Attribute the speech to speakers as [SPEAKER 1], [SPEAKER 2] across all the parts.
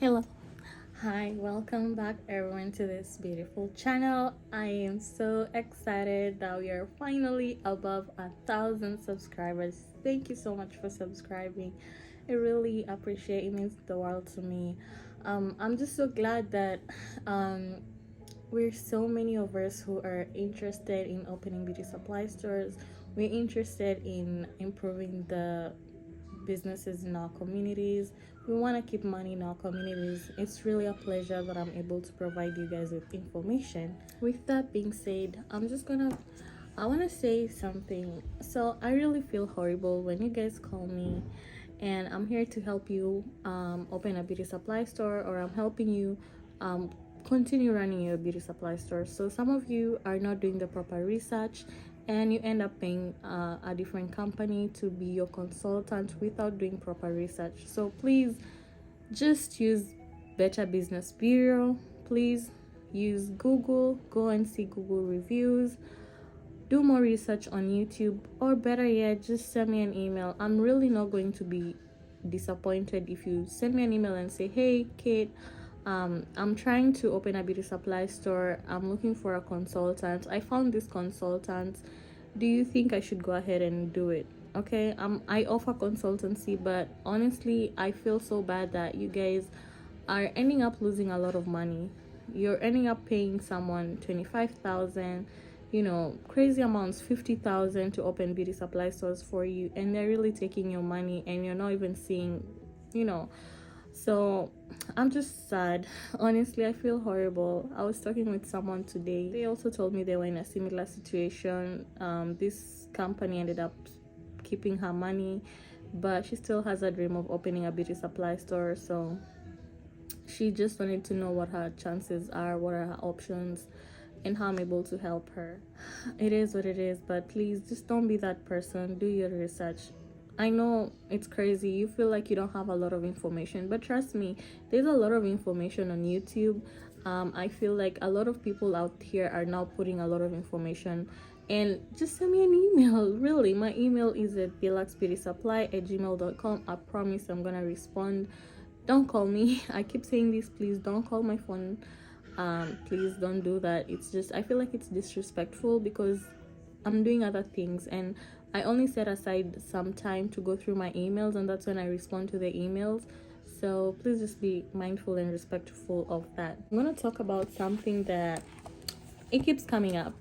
[SPEAKER 1] Hello. Hi, welcome back everyone to this beautiful channel. I am so excited that we are finally above 1,000 subscribers. Thank you so much for subscribing. I really appreciate it. It means the world to me. I'm just so glad that um, we're so many of us who are interested in opening beauty supply stores. We're interested in improving the businesses in our communities. We want to keep money in our communities. It's really a pleasure that I'm able to provide you guys with information. With that being said, I want to say something. So I really feel horrible when you guys call me and I'm here to help you open a beauty supply store, or I'm helping you continue running your beauty supply store. So some of you are not doing the proper research and you end up paying a different company to be your consultant without doing proper research. So please just use Better Business Bureau. Please use Google. Go and see Google reviews. Do more research on YouTube, or better yet, just send me an email. I'm really not going to be disappointed if you send me an email and say, hey Kate, I'm trying to open a beauty supply store. I'm looking for a consultant. I found this consultant. Do you think I should go ahead and do it? Okay, I offer consultancy, but honestly I feel so bad that you guys are ending up losing a lot of money. You're ending up paying someone 25,000, crazy amounts, 50,000 to open beauty supply stores for you, and they're really taking your money and you're not even seeing, you know. So I'm just sad. Honestly, I feel horrible. I was talking with someone today. They also told me they were in a similar situation. This company ended up keeping her money, but she still has a dream of opening a beauty supply store. So she just wanted to know what her chances are, what are her options, and how I'm able to help her. It is what it is, but please just don't be that person. Do your research. I know it's crazy. You feel like you don't have a lot of information, but trust me, there's a lot of information on YouTube. I feel like a lot of people out here are now putting a lot of information. And just send me an email. Really, my email is at deluxebeautysupply@gmail.com. I promise I'm gonna respond. Don't call me. I keep saying this, please don't call my phone. Please don't do that. It's just, I feel like it's disrespectful because I'm doing other things and I only set aside some time to go through my emails, and that's when I respond to the emails. So please just be mindful and respectful of that. I'm gonna talk about something that it keeps coming up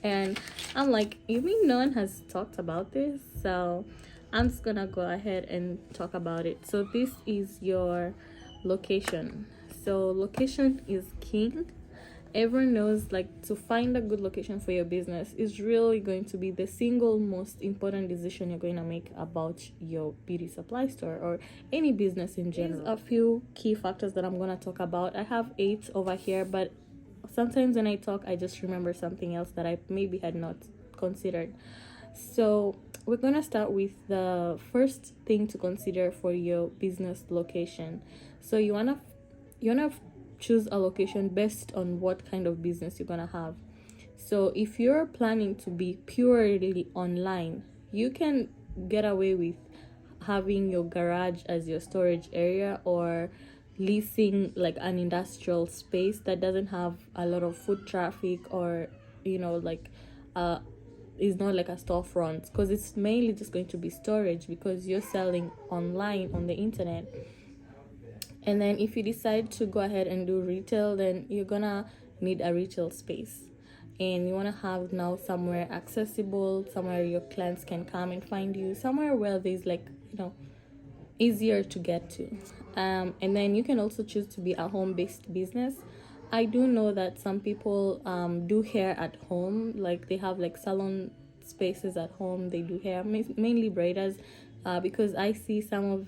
[SPEAKER 1] and I'm like, you mean no one has talked about this? So I'm just gonna go ahead and talk about it. So this is your location. So location is king. Everyone knows, like, to find a good location for your business is really going to be the single most important decision you're going to make about your beauty supply store or any business in general. There's a few key factors that I'm going to talk about. I have 8 over here, but sometimes when I talk I just remember something else that I maybe had not considered. So we're gonna start with the first thing to consider for your business location. So you wanna choose a location based on what kind of business you're gonna have. So if you're planning to be purely online, you can get away with having your garage as your storage area, or leasing like an industrial space that doesn't have a lot of foot traffic, or like is not like a storefront, because it's mainly just going to be storage because you're selling online on the internet. And then if you decide to go ahead and do retail, then you're gonna need a retail space, and you want to have now somewhere accessible, somewhere your clients can come and find you, somewhere where there's like easier to get to. And then you can also choose to be a home-based business. I do know that some people do hair at home, like they have like salon spaces at home. They do hair, mainly braiders, because I see some of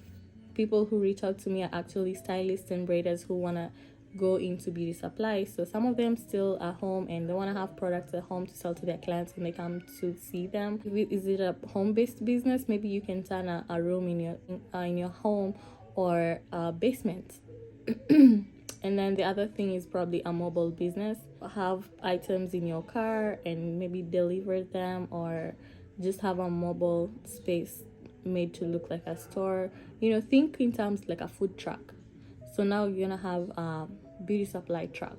[SPEAKER 1] people who reach out to me are actually stylists and braiders who want to go into beauty supply. So some of them still are home and they want to have products at home to sell to their clients when they come to see them. Is it a home-based business? Maybe you can turn a room in your home or a basement. And then the other thing is probably a mobile business. Have items in your car and maybe deliver them, or just have a mobile space made to look like a store. Think in terms like a food truck. So now you're gonna have a beauty supply truck,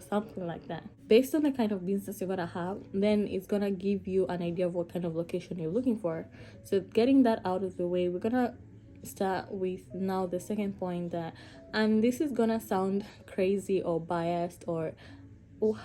[SPEAKER 1] something like that. Based on the kind of business you're gonna have, then it's gonna give you an idea of what kind of location you're looking for. So getting that out of the way, we're gonna start with now the second point, that, and this is gonna sound crazy or biased or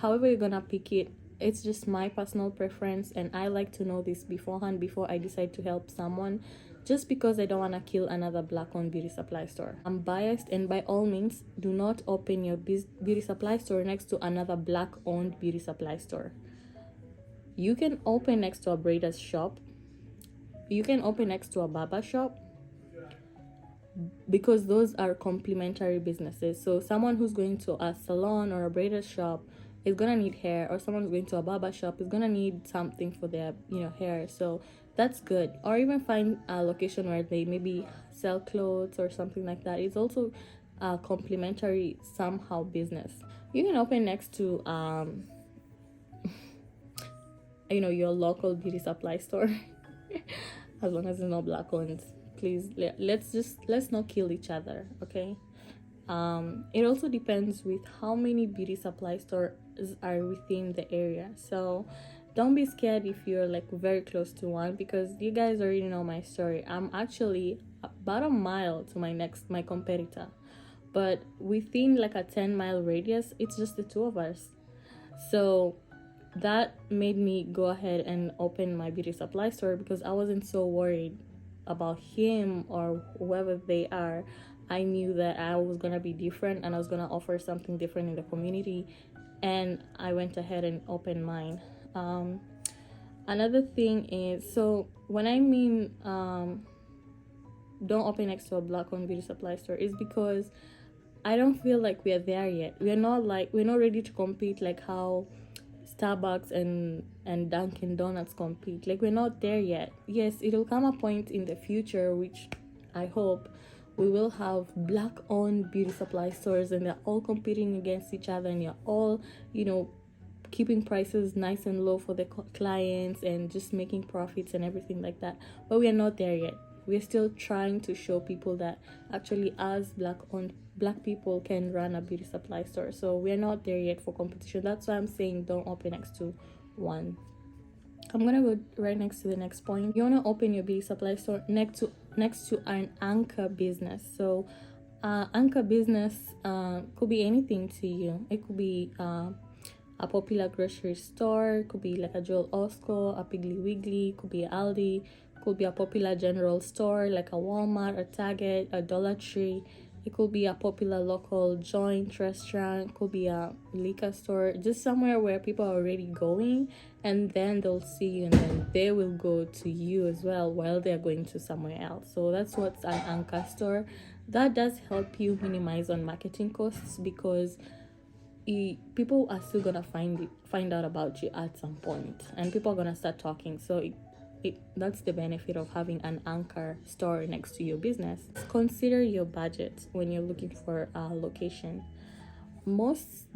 [SPEAKER 1] however you're gonna pick it. It's just my personal preference, and I like to know this beforehand before I decide to help someone, just because I don't want to kill another black-owned beauty supply store. I'm biased, and by all means, do not open your beauty supply store next to another black-owned beauty supply store. You can open next to a braider's shop. You can open next to a barber shop, because those are complementary businesses. So someone who's going to a salon or a braider's shop is gonna need hair, or someone who's going to a barber shop is gonna need something for their hair. So that's good. Or even find a location where they maybe sell clothes or something like that. It's also a complementary somehow business. You can open next to your local beauty supply store as long as it's not black owned. Please, let's not kill each other, okay? It also depends with how many beauty supply stores are within the area. So don't be scared if you're like very close to one, because you guys already know my story. I'm actually about a mile to my competitor, but within like a 10-mile radius, it's just the two of us. So that made me go ahead and open my beauty supply store, because I wasn't so worried about him or whoever they are. I knew that I was gonna be different, and I was gonna offer something different in the community, and I went ahead and opened mine. Another thing is, so when I mean don't open next to a black-owned beauty supply store, is because I don't feel like we are there yet. We're not ready to compete like how Starbucks and Dunkin' Donuts compete. Like, we're not there yet. Yes, it'll come a point in the future, which I hope we will have black-owned beauty supply stores, and they're all competing against each other, and you're all, keeping prices nice and low for the clients and just making profits and everything like that. But we are not there yet. We're still trying to show people that actually as black people can run a beauty supply store. So we're not there yet for competition. That's why I'm saying don't open next to one. I'm gonna go right next to the next point. You wanna open your beauty supply store next to an anchor business. So anchor business could be anything to you. It could be a popular grocery store, could be like a Joel Osco, a Piggly Wiggly, could be Aldi, could be a popular general store like a Walmart, a Target, a Dollar Tree. It could be a popular local joint restaurant, could be a liquor store, just somewhere where people are already going, and then they'll see you, and then they will go to you as well while they're going to somewhere else. So that's what's an anchor store. That does help you minimize on marketing costs, because people are still gonna find out about you at some point, and people are gonna start talking. So that's the benefit of having an anchor store next to your business. Consider your budget when you're looking for a location. Most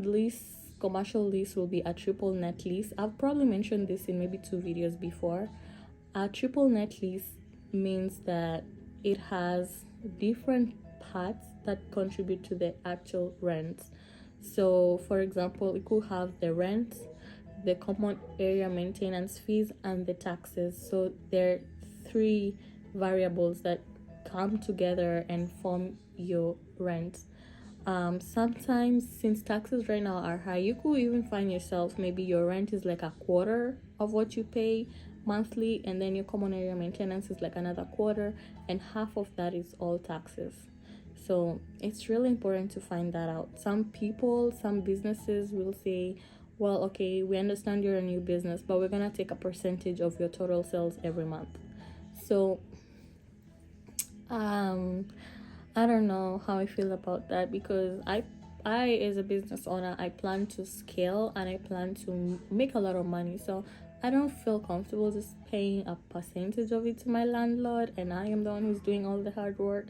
[SPEAKER 1] commercial lease will be a triple net lease. I've probably mentioned this in maybe 2 videos before. A triple net lease means that it has different parts that contribute to the actual rent. So for example, it could have the rent, the common area maintenance fees, and the taxes. So there are 3 variables that come together and form your rent. Sometimes, since taxes right now are high, you could even find yourself, maybe your rent is like a quarter of what you pay monthly, and then your common area maintenance is like another quarter, and half of that is all taxes. So it's really important to find that out. Some businesses will say, well, okay, we understand you're a new business, but we're gonna take a percentage of your total sales every month. So I don't know how I feel about that, because I as a business owner, I plan to scale and I plan to make a lot of money. So I don't feel comfortable just paying a percentage of it to my landlord, and I am the one who's doing all the hard work.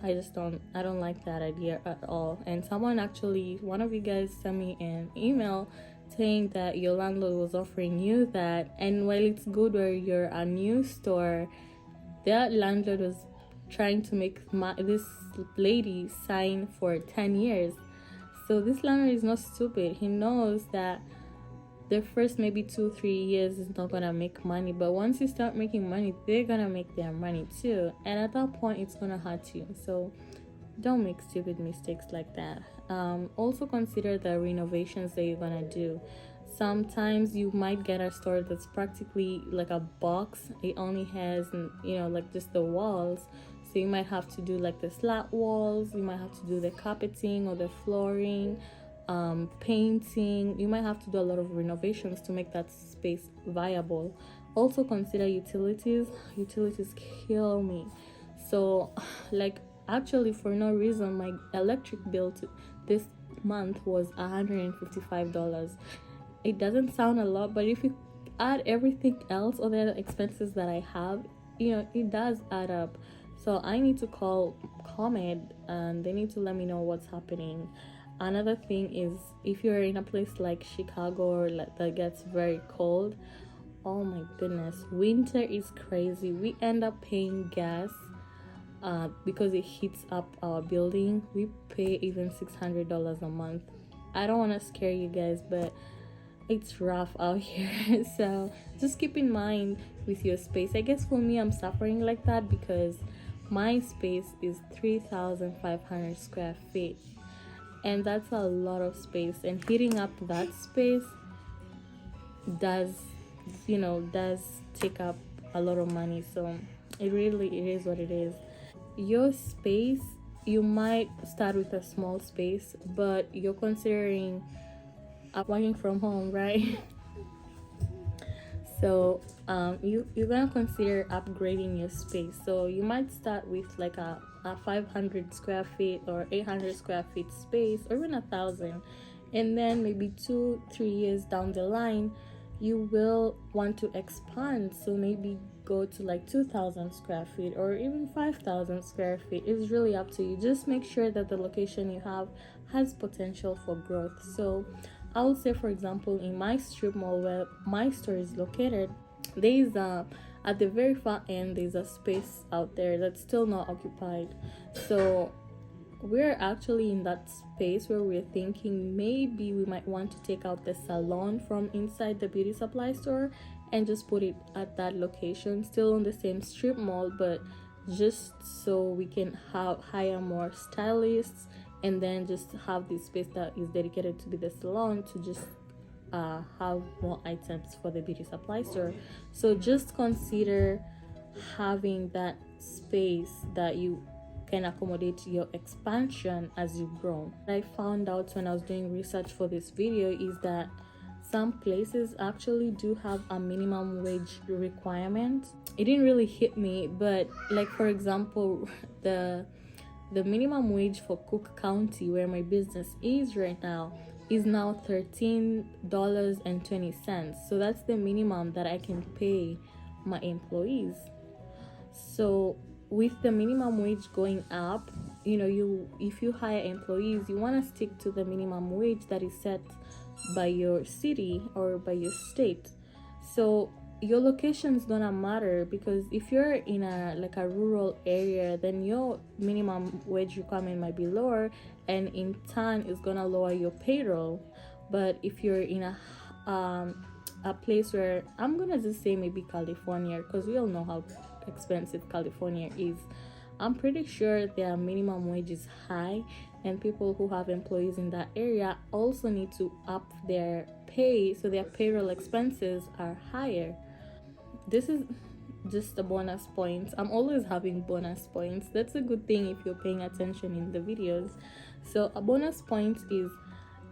[SPEAKER 1] I don't like that idea at all. And one of you guys sent me an email saying that your landlord was offering you that, and while it's good where you're a new store, that landlord was trying to make this lady sign for 10 years. So this landlord is not stupid. He knows that the first maybe 2-3 years is not gonna make money, but once you start making money, they're gonna make their money too, and at that point it's gonna hurt you. So don't make stupid mistakes like that. Also consider the renovations that you're gonna do. Sometimes you might get a store that's practically like a box. It only has, like just the walls. So you might have to do like the slat walls, you might have to do the carpeting or the flooring, painting. You might have to do a lot of renovations to make that space viable. Also consider utilities. Utilities kill me. So like, actually, for no reason, my electric bill this month was $155. It doesn't sound a lot, but if you add everything else, all the other expenses that I have, it does add up. So I need to call ComEd, and they need to let me know what's happening. Another thing is, if you're in a place like Chicago or that gets very cold, oh my goodness, winter is crazy. We end up paying gas because it heats up our building. We pay even $600 a month. I don't want to scare you guys, but it's rough out here. So just keep in mind with your space. I guess for me, I'm suffering like that because my space is 3,500 square feet, and that's a lot of space, and heating up that space does take up a lot of money. So it is what it is. Your space, you might start with a small space, but you're considering working from home, right? So you're gonna consider upgrading your space. So you might start with like a 500 square feet or 800 square feet space, or even 1,000, and then maybe 2-3 years down the line you will want to expand. So maybe go to like 2,000 square feet or even 5,000 square feet. It's really up to you. Just make sure that the location you have has potential for growth. So I would say, for example, in my strip mall where my store is located, there is at the very far end, there's a space out there that's still not occupied. So we're actually in that space where we're thinking maybe we might want to take out the salon from inside the beauty supply store and just put it at that location, still on the same strip mall, but just so we can hire more stylists, and then just have this space that is dedicated to be the salon, to just have more items for the beauty supply store. So just consider having that space that you can accommodate your expansion as you grow. What I found out when I was doing research for this video is that some places actually do have a minimum wage requirement. It didn't really hit me, but like, for example, the minimum wage for Cook County, where my business is right now, is now $13.20. So that's the minimum that I can pay my employees. So with the minimum wage going up, if you hire employees, you want to stick to the minimum wage that is set by your city or by your state. So your location is gonna matter, because if you're in a rural area, then your minimum wage requirement might be lower, and in turn is gonna lower your payroll. But if you're in a place where, I'm gonna just say maybe California, because we all know how expensive California is, I'm pretty sure their minimum wage is high, and people who have employees in that area also need to up their pay, so their payroll expenses are higher. This is just a bonus point. I'm always having bonus points. That's a good thing if you're paying attention in the videos. So a bonus point is,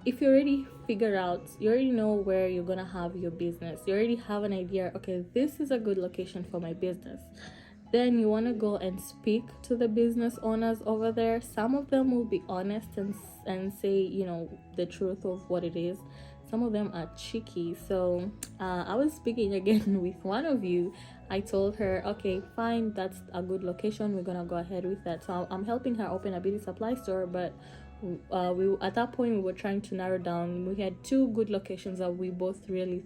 [SPEAKER 1] if you already figure out, you already know where you're gonna have your business, you already have an idea, okay, this is a good location for my business, then you want to go and speak to the business owners over there. Some of them will be honest and say, the truth of what it is. Some of them are cheeky. So I was speaking again with one of you. I told her, okay, fine, that's a good location, we're gonna go ahead with that. So I'm helping her open a beauty supply store, but we at that point we were trying to narrow down. We had 2 good locations that we both really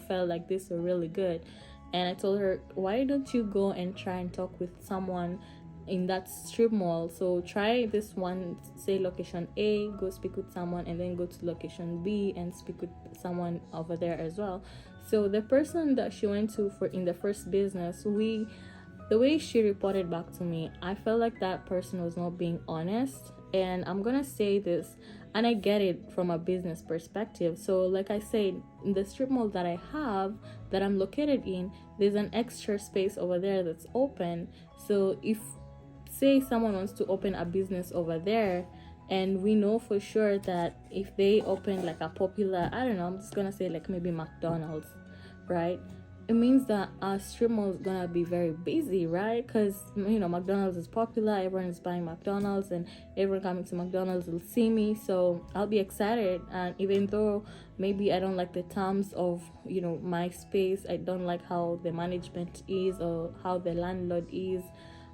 [SPEAKER 1] felt like this were really good. And I told her, why don't you go and try and talk with someone in that strip mall. So try this one, say location A, go speak with someone, and then go to location B and speak with someone over there as well. So the person that she went to for in the first business, the way she reported back to me, I felt like that person was not being honest. And I'm gonna say this, and I get it from a business perspective. So like I said, in the strip mall that I have, that I'm located in, there's an extra space over there that's open. So if, say, someone wants to open a business over there, and we know for sure that if they open like a popular, I don't know, I'm just gonna say like maybe McDonald's, right? It means that our strip mall is gonna be very busy, right? Because McDonald's is popular, everyone is buying McDonald's, and everyone coming to McDonald's will see me, so I'll be excited. And even though maybe I don't like the terms of my space, I don't like how the management is or how the landlord is,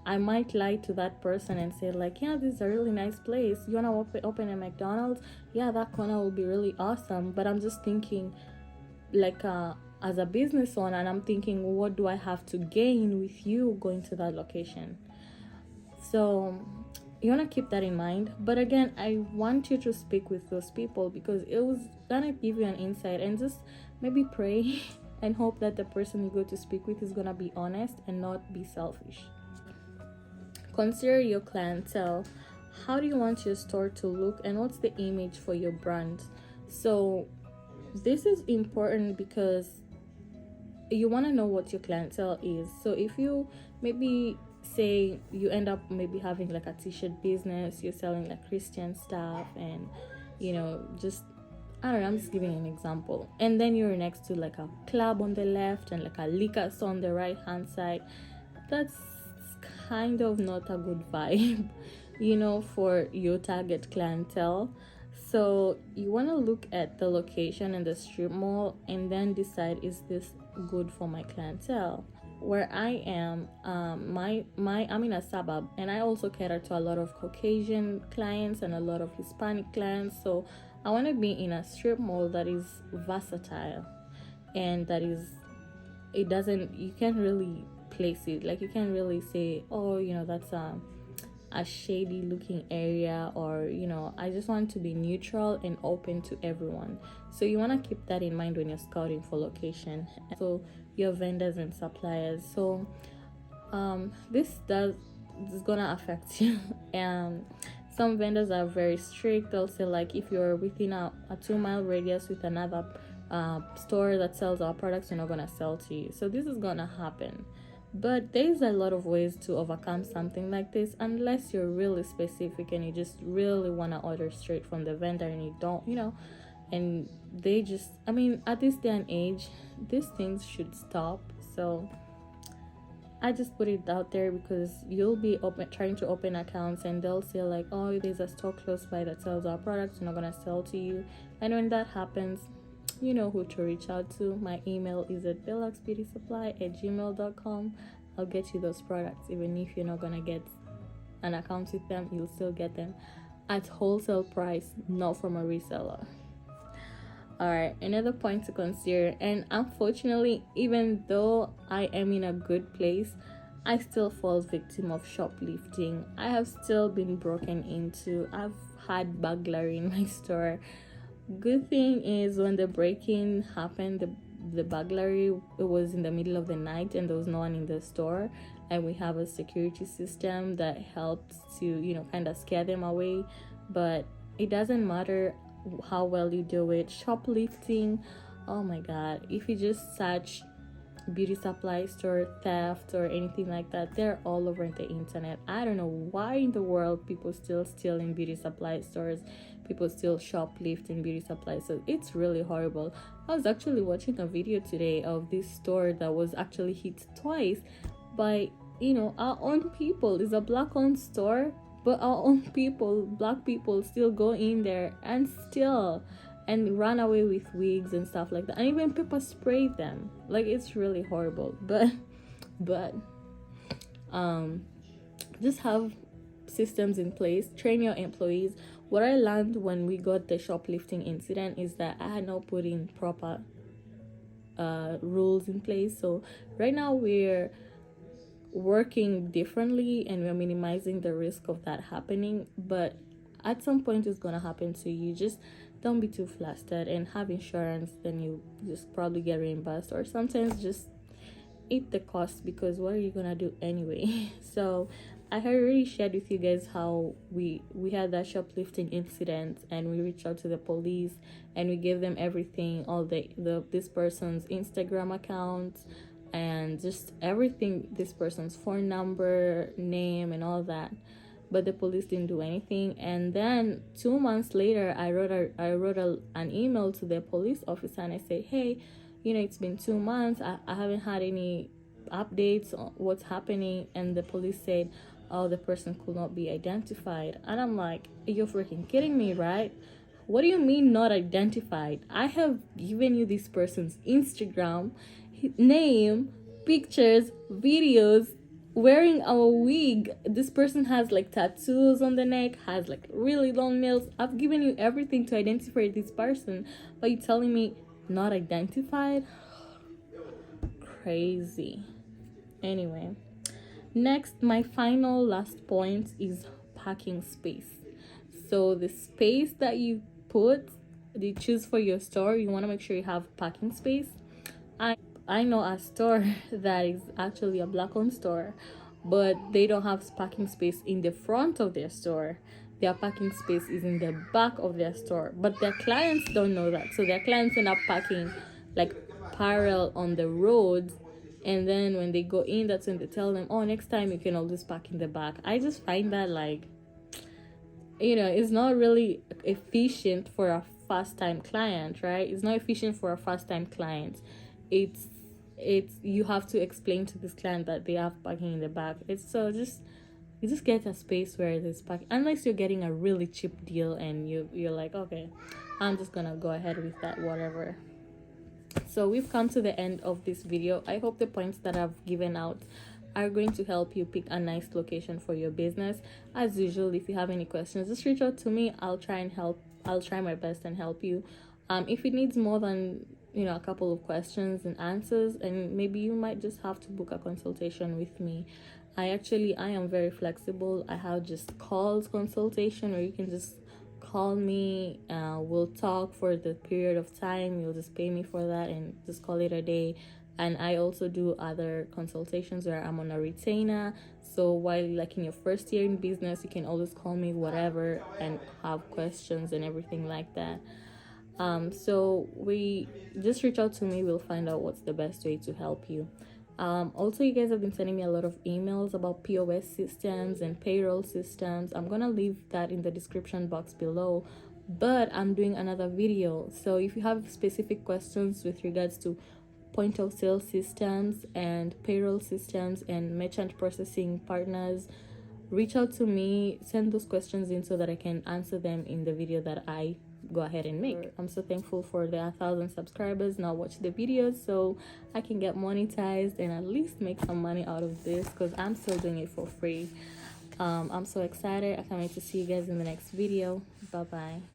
[SPEAKER 1] I might lie to that person and say like, yeah, this is a really nice place, you want to open a McDonald's? Yeah, that corner will be really awesome. But I'm just thinking like as a business owner, and I'm thinking, what do I have to gain with you going to that location? So you want to keep that in mind. But again, I want you to speak with those people, because it was gonna give you an insight, and just maybe pray and hope that the person you go to speak with is gonna be honest and not be selfish. Consider your clientele. How do you want your store to look, and what's the image for your brand? So this is important because you want to know what your clientele is. So if you maybe say you end up maybe having like a t-shirt business, you're selling like Christian stuff, and just, I don't know, I'm just giving an example, and then you're next to like a club on the left and like a liquor store on the right hand side, that's kind of not a good vibe for your target clientele. So you want to look at the location in the strip mall and then decide, is this good for my clientele? Where I am, I'm in a suburb, and I also cater to a lot of Caucasian clients and a lot of Hispanic clients. So I want to be in a strip mall that is versatile, and that is, you can't really place it, like you can't really say, oh, that's a shady looking area, or I just want to be neutral and open to everyone. So you want to keep that in mind when you're scouting for location. So your vendors and suppliers, so this is gonna affect you. And some vendors are very strict. They'll say like, if you're within a 2-mile radius with another store that sells our products, we're not gonna sell to you. So this is gonna happen. But there's a lot of ways to overcome something like this, unless you're really specific and you just really want to order straight from the vendor, and you don't, and they just, at this day and age, these things should stop. So I just put it out there, because you'll be trying to open accounts, and they'll say like, oh, there's a store close by that sells our products, we're not going to sell to you. And when that happens, you know who to reach out to. My email is at bellaxbeautysupply@gmail.com. I'll get you those products. Even if you're not gonna get an account with them, you'll still get them at wholesale price, not from a reseller. Alright, another point to consider, and unfortunately, even though I am in a good place, I still fall victim of shoplifting. I have still been broken into. I've had burglary in my store. Good thing is, when the break-in happened, the burglary, it was in the middle of the night and there was no one in the store, and we have a security system that helps to kind of scare them away. But it doesn't matter how well you do it. Shoplifting, oh my god, if you just search beauty supply store theft or anything like that, they're all over the internet. I don't know why in the world people still steal in beauty supply stores, people still shoplift in beauty supply. So it's really horrible. I was actually watching a video today of this store that was actually hit twice by our own people. It's a black owned store, but our own people, black people, still go in there and steal and run away with wigs and stuff like that, and even pepper spray them. Like, it's really horrible. But just have systems in place, train your employees. What I learned when we got the shoplifting incident is that I had not put in proper rules in place. So right now we're working differently and we're minimizing the risk of that happening, but at some point it's gonna happen to you. Just don't be too flustered and have insurance, then you just probably get reimbursed, or sometimes just eat the cost, because what are you gonna do anyway? So I had already shared with you guys how we had that shoplifting incident, and we reached out to the police and we gave them everything, all the this person's Instagram account and just everything, this person's phone number, name, and all that. But the police didn't do anything. And then 2 months later, I wrote an email to the police officer, and I said, hey, it's been 2 months. I haven't had any updates on what's happening. And the police said, oh, the person could not be identified. And I'm like, you're freaking kidding me, right? What do you mean not identified? I have given you this person's Instagram, name, pictures, videos, wearing a wig. This person has like tattoos on the neck, has like really long nails. I've given you everything to identify this person, but you're telling me not identified? Crazy. Anyway, next, my final last point is parking space. So the space that you choose for your store, you want to make sure you have parking space. I know a store that is actually a black-owned store, but they don't have parking space in the front of their store. Their parking space is in the back of their store, but their clients don't know that. So their clients end up parking like parallel on the road, and then when they go in, that's when they tell them, oh, next time you can always park in the back. I just find that like, it's not really efficient for a first time client, right? It's not efficient for a first time client. It's you have to explain to this client that they have parking in the back. It's so just you just get a space where there's parking, unless you're getting a really cheap deal and you're like, okay, I'm just gonna go ahead with that, whatever. So we've come to the end of this video. I hope the points that I've given out are going to help you pick a nice location for your business. As usual, if you have any questions, just reach out to me. I'll try my best and help you. If it needs more than a couple of questions and answers, and maybe you might just have to book a consultation with me. I am very flexible. I have just calls consultation, or you can just call me. We'll talk for the period of time. You'll just pay me for that and just call it a day. And I also do other consultations where I'm on a retainer. So while like in your first year in business, you can always call me whatever and have questions and everything like that. So we just reach out to me. We'll find out what's the best way to help you. Also, you guys have been sending me a lot of emails about POS systems and payroll systems. I'm gonna leave that in the description box below, but I'm doing another video. So if you have specific questions with regards to point of sale systems and payroll systems and merchant processing partners, reach out to me, send those questions in so that I can answer them in the video that I go ahead and make. I'm so thankful for the 1,000 subscribers. Now watch the videos so I can get monetized and at least make some money out of this, because I'm still doing it for free. I'm so excited. I can't wait to see you guys in the next video. Bye bye.